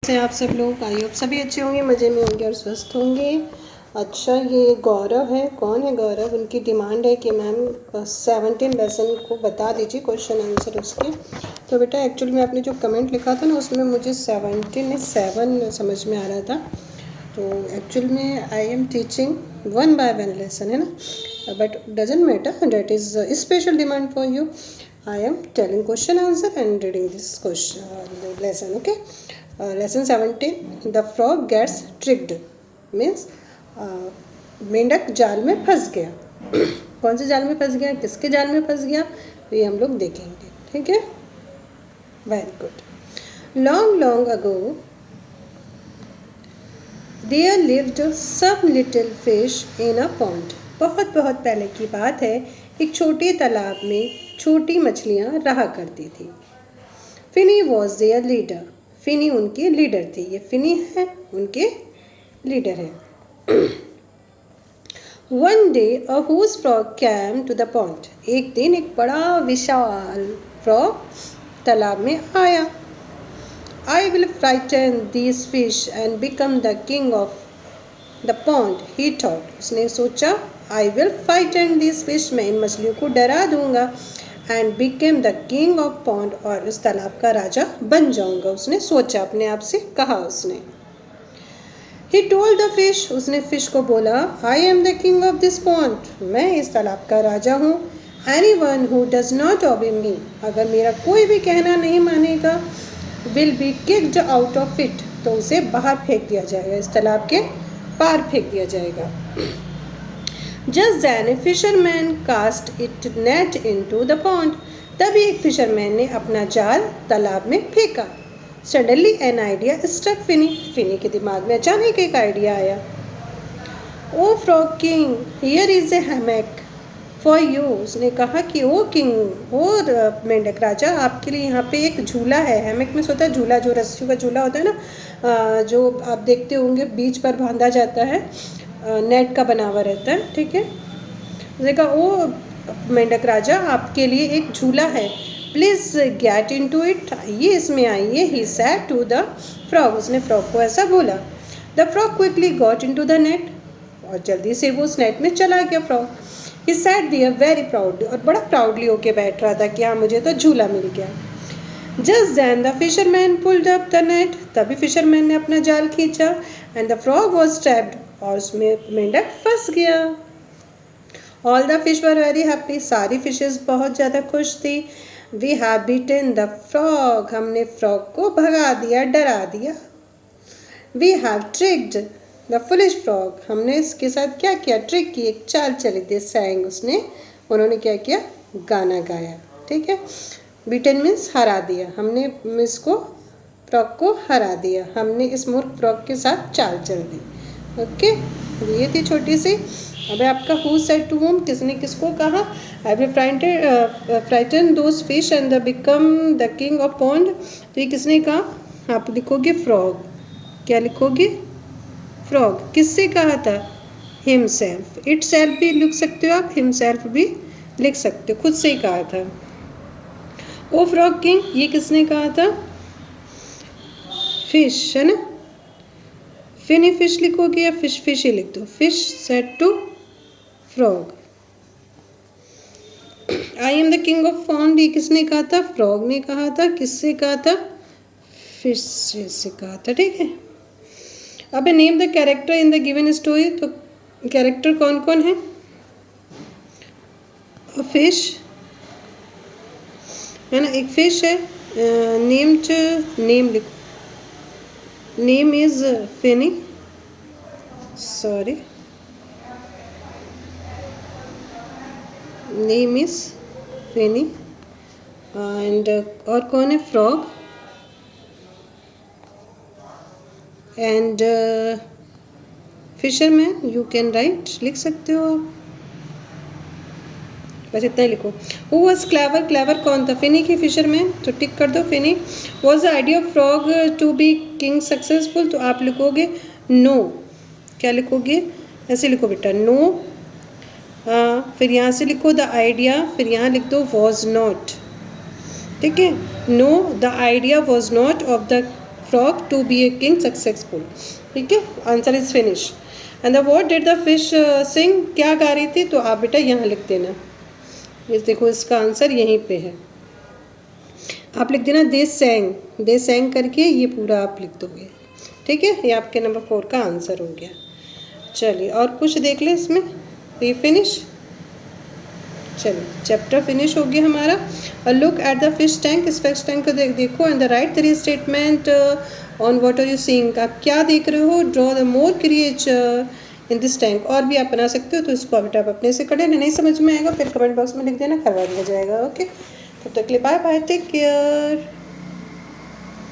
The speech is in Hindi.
से आप सब लोग, आई होप सभी अच्छे होंगे, मज़े में होंगे और स्वस्थ होंगे। अच्छा, ये गौरव है। कौन है गौरव? उनकी डिमांड है कि मैम 17 लेसन को बता दीजिए क्वेश्चन आंसर उसके। तो बेटा एक्चुअली में आपने जो कमेंट लिखा था ना, उसमें मुझे 7 समझ में आ रहा था। तो एक्चुअल में I am teaching 1 by 1 lesson, है ना, but doesn't matter, that is special demand for you. I am telling question answer and reading this question lesson. Okay, lesson 17. The frog gets tricked means मेंढक जाल में फंस गया. कौन से जाल में फंस गया, किसके जाल में फंस गया, ये हम लोग देखेंगे. ठीक है, very good. Long ago there lived some little fish in a pond. बहुत पहले की बात है, एक छोटे तालाब में छोटी मछलियाँ रहा करती थी. Finny was their leader. Finny उनके लीडर थे. ये फिनी है, उनके लीडर है. One day a huge frog came to the pond. एक दिन एक बड़ा विशाल फ्रॉग तालाब में आया. I will frighten these fish and become the king of the pond, he thought. उसने सोचा, I will frighten these fish, मैं इन मछलियों को डरा दूंगा, and became the king of pond, और इस तालाब का राजा बन जाऊंगा. उसने सोचा, अपने आप से कहा उसने. He told the fish. उसने फिश को बोला, I am the king of this pond, मैं इस तालाब का राजा हूँ. Anyone who does not obey me, अगर मेरा कोई भी कहना नहीं मानेगा, will be kicked out of it, तो उसे बाहर फेंक दिया जाएगा, इस तालाब के पार फेंक दिया जाएगा. Just then a fisherman cast its net into the pond. तभी एक फिशरमैन ने अपना जाल तालाब में फेंका. Suddenly an idea struck Finny. Finney के दिमाग में अचानक एक आइडिया आया. Oh frog king, here is a hammock for you. उसने कहा कि ओ किंग, ओ मेंढक राजा, आपके लिए यहाँ पे एक झूला है. हैमक में होता है झूला, जो रस्सियों का झूला होता है ना, जो आप देखते होंगे बीच पर बांधा जाता है, नेट का बना हुआ रहता है. ठीक है, उसने कहा, ओ मेंढक राजा, आपके लिए एक झूला है, please get into it, आइए इसमें आइए. He said to the frog. उसने फ्रॉग को ऐसा बोला. The frog quickly got into the net, और जल्दी से वो उस नेट में चला गया frog. He said there very proudly, और बड़ा प्राउडली होके बैठ रहा था कि हाँ, मुझे तो झूला मिल गया. Just then the fisherman pulled up the net. तभी फिशरमैन ने अपना जाल खींचा, and the frog was trapped, और उसमें मेंढक फंस गया. All the fish were very happy. सारी फिशेस बहुत ज़्यादा खुश थी. We have beaten the frog. हमने फ्रॉग को भगा दिया, डरा दिया. We have tricked the foolish frog. हमने इसके साथ क्या किया, ट्रिक की, एक चाल चली थी. सैंग, उसने, उन्होंने क्या किया, गाना गाया. ठीक है, बीटन मीन्स हरा दिया. हमने इसको फ्रॉग को हरा दिया, हमने इस मूर्ख फ्रॉग के साथ चाल चल दी. ओके, ये थी छोटी सी. अब आपका हु सेड टू होम, किसने किसको कहा. आई will frighten those fish and the become the king of pond. तो ये किसने कहा, आप लिखोगे फ्रॉग. क्या लिखोगे, फ्रॉग. किससे कहा था, हिमसेल्फ. इट सेल्फ भी लिख सकते हो आप, हिमसेल्फ भी लिख सकते हो, खुद से ही कहा था. ओ फ्रॉग किंग, ये किसने कहा था, फिश, है ना. फिनी फिश लिखोगे या फिश फिश ही लिख दो. Fish said to frog, I am the king of pond. ये किसने कहा था, फ्रॉग ने कहा था. किससे कहा था, फिश से कहा था. ठीक है, अब name the character in the given story. तो कैरेक्टर कौन कौन है, फिश है ना, एक फिश है. नेम लिखो. Name is Finney, sorry, name is Finney. And और कौन है, frog. And fisherman, you can write, लिख सकते हो आप, बस इतना ही लिखो. Who was clever. क्लेवर कौन था, फिनी की फिशरमैन. तो टिक कर दो. Finny. Was the idea of frog to be king successful. तो आप लिखोगे नो. क्या लिखोगे, ऐसे लिखो बेटा, नो. फिर यहाँ से लिखो द आइडिया, फिर यहाँ लिख दो वॉज नॉट. ठीक है, no the idea was not of the frog to be a king successful. ठीक है, answer is finish. And the word did the fish sing, क्या गा रही थी? तो आप बेटा यहाँ लिख देना. ये देखो इसका आंसर यहीं पे है. आप लिख देना दे सेंग करके, ये पूरा आप लिख दोगे. ठीक है, ये आपके नंबर 4 का आंसर हो गया. चलिए और कुछ देख ले इसमें. ये फिनिश. चलिए चैप्टर फिनिश हो गया हमारा. और look at the fish tank, इस फिश टैंक को देखो and the right 3 statement on what are you seeing. आप क्या देख रहे हो? Draw the more creature in this tank. और भी आप बना सकते हो, तो इसको बेटा आप अपने से कर लेना. नहीं समझ में आएगा फिर कमेंट बॉक्स में लिख देना, करवा दिया जाएगा. ओके, तब तक के लिए बाय बाय, टेक केयर.